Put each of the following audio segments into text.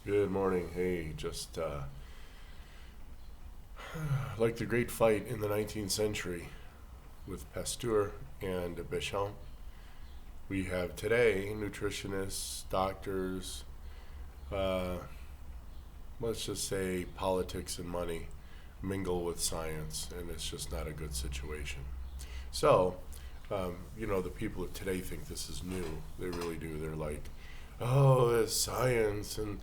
Good morning. Hey, just like the great fight in the 19th century with Pasteur and Béchamp, we have today nutritionists, doctors, uh, let's just say politics and money mingle with science, and it's just not a good situation. So, the people of today think this is new. They really do. They're like, oh, it's science, and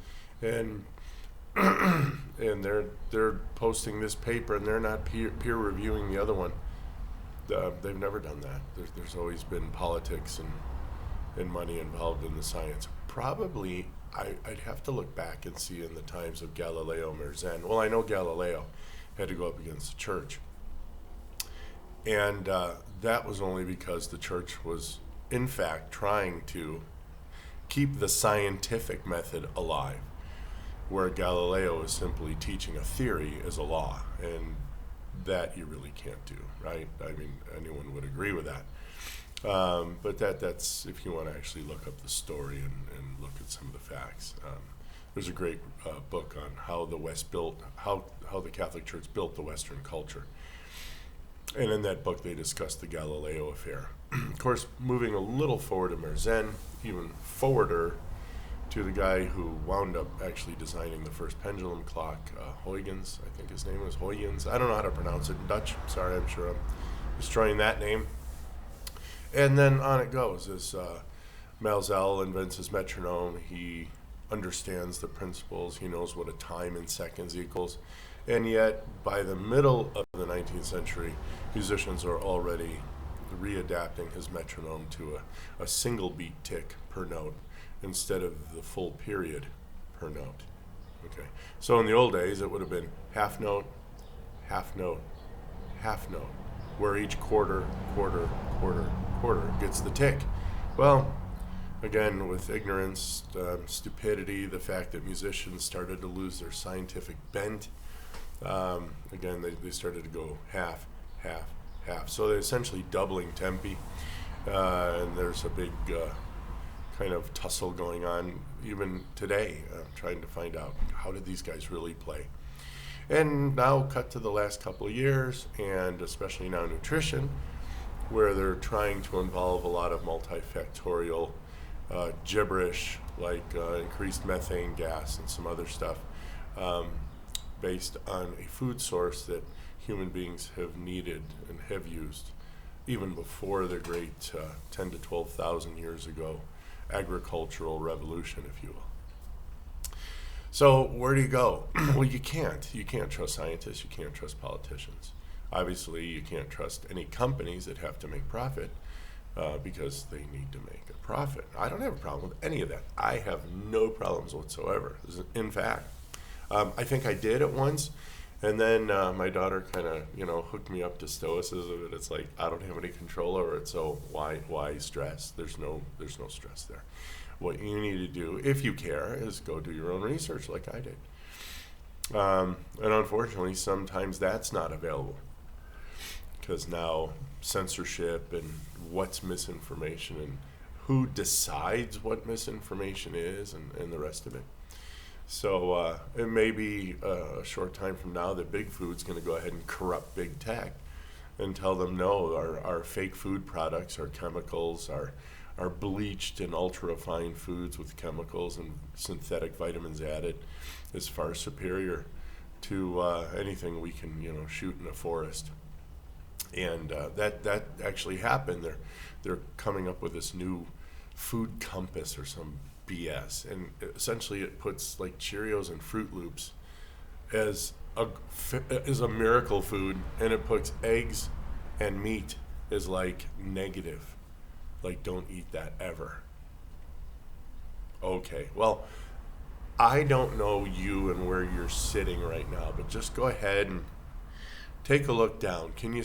and they're posting this paper and they're not peer reviewing the other one. They've never done that. There's always been politics and money involved in the science. Probably, I'd have to look back and see in the times of Galileo Mersenne. Well, I know Galileo had to go up against the church, and that was only because the church was, in fact, trying to keep the scientific method alive, where Galileo is simply teaching a theory as a law, and that you really can't do, right? I mean, anyone would agree with that. But that's if you want to actually look up the story and look at some of the facts. There's a great book on how the West built, how the Catholic Church built the Western culture. And in that book, they discuss the Galileo affair. Of course, moving a little forward to Mersenne, even forwarder to the guy who wound up actually designing the first pendulum clock, Huygens, I think his name was Huygens. I don't know how to pronounce it in Dutch. Sorry, I'm sure I'm destroying that name. And then on it goes. As Maelzel invents his metronome, he understands the principles. He knows what a time in seconds equals. And yet, by the middle of the 19th century, musicians are already readapting his metronome to a single beat tick per note instead of the full period per note. Okay. So in the old days, it would have been half note, half note, half note, where each quarter, quarter, quarter, quarter gets the tick. Well, again, with ignorance, stupidity, the fact that musicians started to lose their scientific bent, again, they started to go half, half, half. So they're essentially doubling tempi, and there's a big kind of tussle going on even today, trying to find out how did these guys really play. And now cut to the last couple of years, and especially now nutrition, where they're trying to involve a lot of multifactorial gibberish, like increased methane gas and some other stuff, based on a food source that human beings have needed and have used even before the great 10 to 12,000 years ago agricultural revolution, if you will. So where do you go? Well, you can't. You can't trust scientists. You can't trust politicians. Obviously, you can't trust any companies that have to make profit because they need to make a profit. I don't have a problem with any of that. I have no problems whatsoever. In fact, I think I did at once, and then my daughter kind of, hooked me up to stoicism, and it's like I don't have any control over it. So why stress? There's no stress there. What you need to do, if you care, is go do your own research, like I did. And unfortunately, sometimes that's not available because now censorship and what's misinformation and who decides what misinformation is and the rest of it. So it may be a short time from now that Big Food's going to go ahead and corrupt Big Tech and tell them, no, our fake food products, our chemicals, our bleached and ultra-refined foods with chemicals and synthetic vitamins added is far superior to anything we can, shoot in a forest. And that actually happened. They're coming up with this new food compass or some BS, and essentially it puts like Cheerios and Fruit Loops as a miracle food, and it puts eggs and meat as like negative, like don't eat that ever. Okay, well, I don't know you and where you're sitting right now, but just go ahead and take a look down. Can you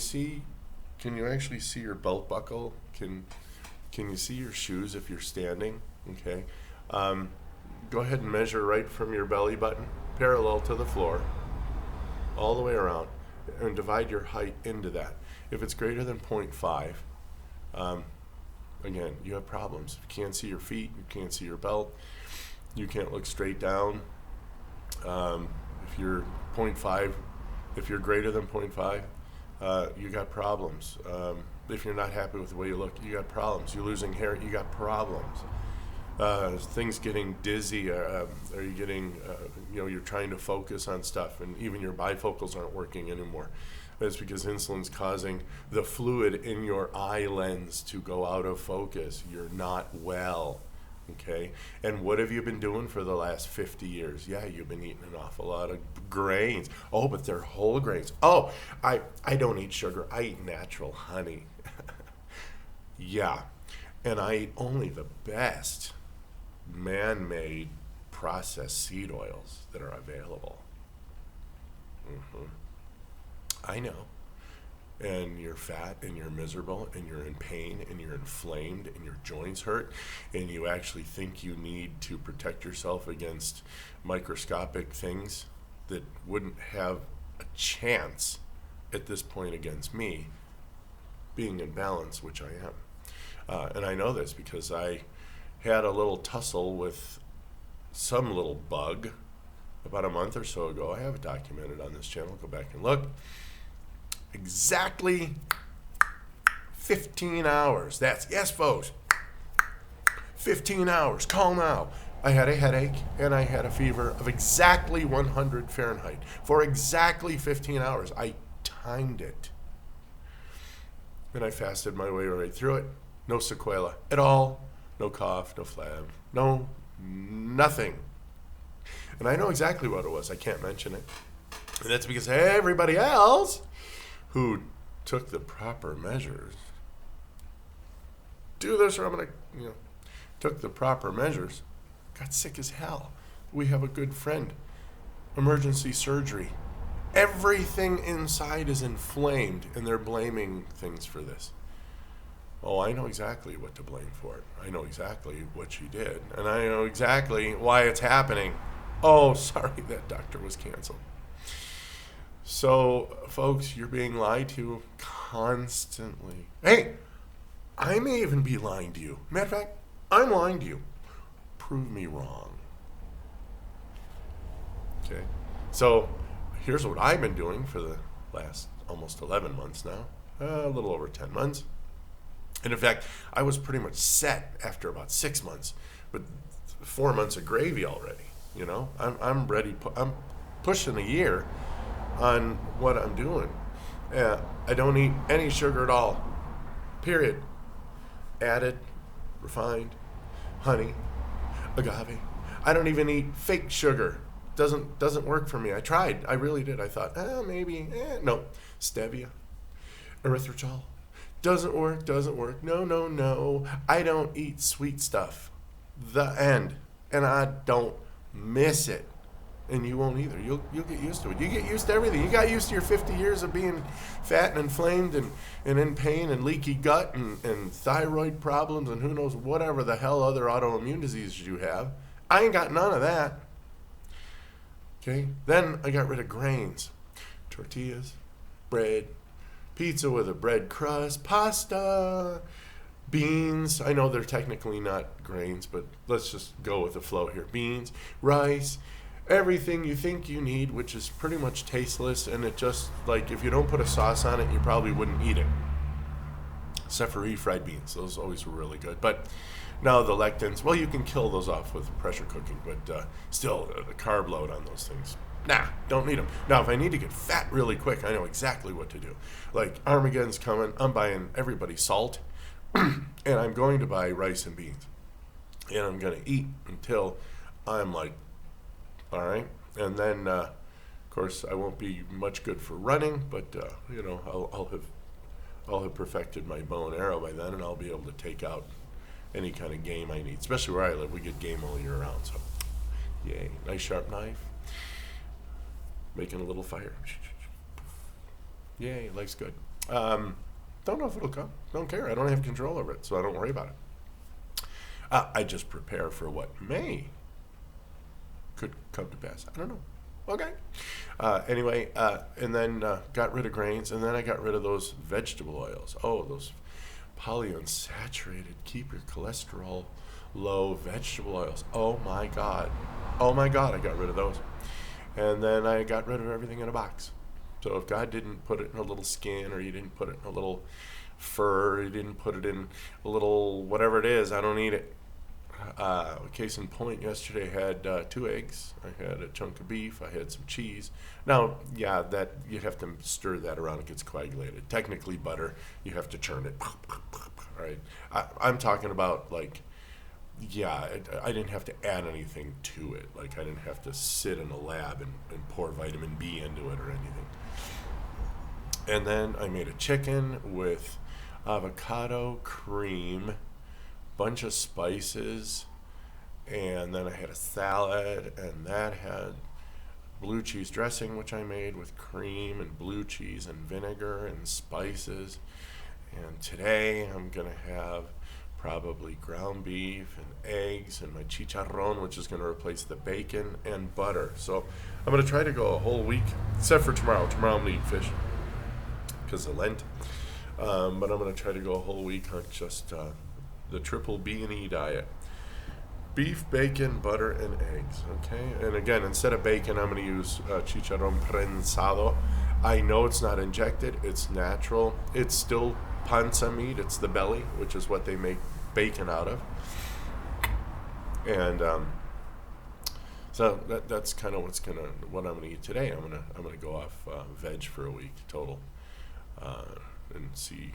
actually see your belt buckle? Can you see your shoes if you're standing? Okay. Go ahead and measure right from your belly button, parallel to the floor, all the way around, and divide your height into that. If it's greater than 0.5, again, you have problems. You can't see your feet, you can't see your belt, you can't look straight down, If you're 0.5, if you're greater than 0.5, you got problems. If you're not happy with the way you look, you got problems. You're losing hair, you got problems. Things getting dizzy, are you getting, you're trying to focus on stuff, and even your bifocals aren't working anymore. That's because insulin's causing the fluid in your eye lens to go out of focus. You're not well, okay? And what have you been doing for the last 50 years? Yeah, you've been eating an awful lot of grains. Oh, but they're whole grains. Oh, I don't eat sugar. I eat natural honey. Yeah, and I eat only the best man-made processed seed oils that are available. I know. And you're fat and you're miserable and you're in pain and you're inflamed and your joints hurt and you actually think you need to protect yourself against microscopic things that wouldn't have a chance at this point against me being in balance, which I am. And I know this because I had a little tussle with some little bug about a month or so ago. I have it documented on this channel. Go back and look. Exactly 15 hours. Yes, folks. 15 hours. Call now. I had a headache and I had a fever of exactly 100 Fahrenheit for exactly 15 hours. I timed it. And I fasted my way right through it. No sequela at all. No cough, no phlegm, no nothing. And I know exactly what it was. I can't mention it. And that's because everybody else who took the proper measures, do this or I'm going to, took the proper measures, got sick as hell. We have a good friend. Emergency surgery. Everything inside is inflamed and they're blaming things for this. Oh, I know exactly what to blame for it. I know exactly what she did. And I know exactly why it's happening. Oh, sorry, that doctor was canceled. So, folks, you're being lied to constantly. Hey, I may even be lying to you. Matter of fact, I'm lying to you. Prove me wrong. Okay? So, here's what I've been doing for the last almost 11 months now. A little over 10 months. And in fact, I was pretty much set after about 6 months, but 4 months of gravy already. I'm ready. I'm pushing a year on what I'm doing. I don't eat any sugar at all. Period. Added, refined, honey, agave. I don't even eat fake sugar. Doesn't work for me. I tried. I really did. I thought, maybe. No. Stevia, erythritol. Doesn't work. No. I don't eat sweet stuff. The end. And I don't miss it. And you won't either. You'll get used to it. You get used to everything. You got used to your 50 years of being fat and inflamed and in pain and leaky gut and thyroid problems and who knows whatever the hell other autoimmune diseases you have. I ain't got none of that. Okay? Then I got rid of grains. Tortillas, bread, pizza with a bread crust, pasta, beans. I know they're technically not grains, but let's just go with the flow here. Beans, rice, everything you think you need, which is pretty much tasteless, and it just, like, if you don't put a sauce on it, you probably wouldn't eat it. Except for refried beans. Those always were really good. But now the lectins, well, you can kill those off with pressure cooking, but still, the carb load on those things, nah, don't need them. Now, if I need to get fat really quick, I know exactly what to do. Like, Armageddon's coming. I'm buying everybody salt, and I'm going to buy rice and beans. And I'm going to eat until I'm like, all right. And then, of course, I won't be much good for running, but, I'll have perfected my bow and arrow by then, and I'll be able to take out any kind of game I need. Especially where I live, we get game all year round. So, yay. Nice sharp knife. Making a little fire. Yay, life's good. Don't know if it'll come. Don't care. I don't have control over it, so I don't worry about it. I just prepare for what could come to pass. I don't know. Okay. Anyway, and then got rid of grains, and then I got rid of those vegetable oils. Oh, those polyunsaturated, keep your cholesterol low vegetable oils. Oh my God, I got rid of those. And then I got rid of everything in a box. So if God didn't put it in a little skin, or He didn't put it in a little fur, or He didn't put it in a little whatever it is, I don't eat it. Case in point, yesterday I had 2 eggs. I had a chunk of beef. I had some cheese. Now, yeah, that you'd have to stir that around. It gets coagulated. Technically, butter. You have to churn it. Right? I'm talking about like, yeah, I didn't have to add anything to it. Like I didn't have to sit in a lab and pour vitamin B into it or anything. And then I made a chicken with avocado, cream, bunch of spices, and then I had a salad, and that had blue cheese dressing, which I made with cream and blue cheese and vinegar and spices. And today I'm gonna have probably ground beef and eggs and my chicharron, which is going to replace the bacon and butter. So I'm going to try to go a whole week, except for tomorrow. Tomorrow I'm going to eat fish because of Lent. But I'm going to try to go a whole week on just the triple B&E diet. Beef, bacon, butter, and eggs, okay? And again, instead of bacon, I'm going to use chicharron prensado. I know it's not injected. It's natural. It's still panza meat. It's the belly, which is what they make bacon out of. And so that's kind of what I'm gonna eat today. I'm gonna go off veg for a week total, and see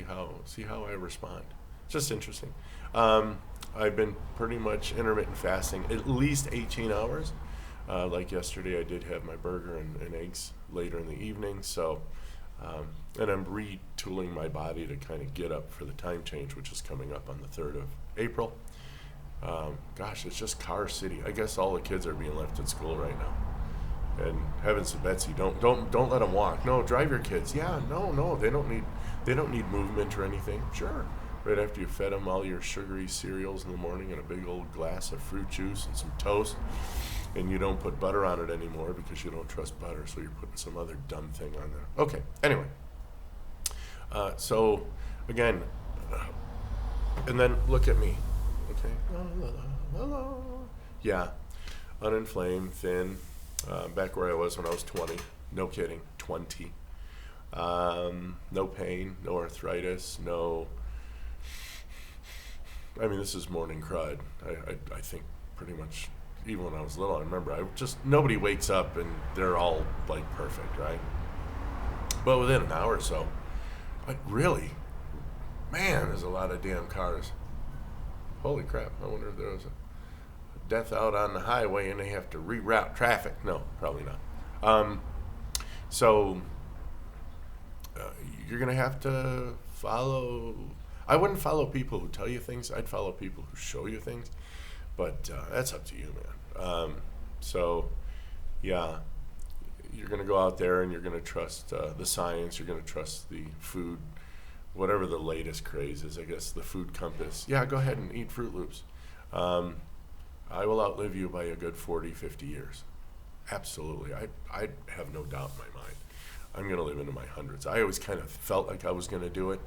how I respond. Just interesting. I've been pretty much intermittent fasting at least 18 hours. Like yesterday, I did have my burger and eggs later in the evening. So, and I'm retooling my body to kind of get up for the time change, which is coming up on the 3rd of April. Gosh, it's just car city. I guess all the kids are being left at school right now. And heavens to Betsy, don't let them walk. No, drive your kids. Yeah, no, they don't need movement or anything. Sure. Right after you fed them all your sugary cereals in the morning and a big old glass of fruit juice and some toast, and you don't put butter on it anymore because you don't trust butter, so you're putting some other dumb thing on there. Okay, anyway. So, again, and then look at me. Okay? Yeah, uninflamed, thin, back where I was when I was 20. No kidding, 20. No pain, no arthritis, no... I mean, this is morning crud. I think pretty much, even when I was little, I remember nobody wakes up and they're all like perfect, right? But within an hour or so, like really, man, there's a lot of damn cars. Holy crap, I wonder if there was a death out on the highway and they have to reroute traffic. No, probably not. So you're going to have to follow... I wouldn't follow people who tell you things. I'd follow people who show you things. But that's up to you, man. So, yeah, you're going to go out there and you're going to trust the science. You're going to trust the food, whatever the latest craze is, I guess, the food compass. Yeah, go ahead and eat Fruit Loops. I will outlive you by a good 40, 50 years. Absolutely. I have no doubt in my mind. I'm going to live into my hundreds. I always kind of felt like I was going to do it.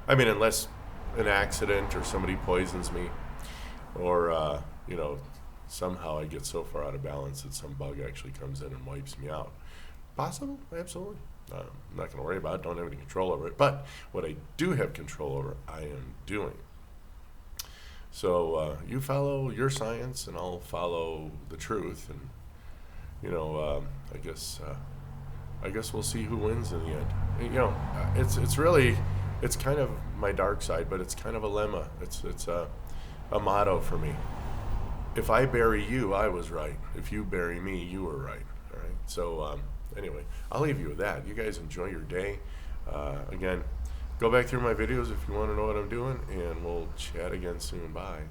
I mean, unless an accident or somebody poisons me or, somehow I get so far out of balance that some bug actually comes in and wipes me out. Possible? Absolutely. I'm not going to worry about it. Don't have any control over it. But what I do have control over, I am doing. So you follow your science and I'll follow the truth. And, I guess we'll see who wins in the end. It's kind of my dark side, but it's kind of a lemma. It's a motto for me. If I bury you, I was right. If you bury me, you were right. All right. So anyway, I'll leave you with that. You guys enjoy your day. Again, go back through my videos if you want to know what I'm doing, and we'll chat again soon. Bye.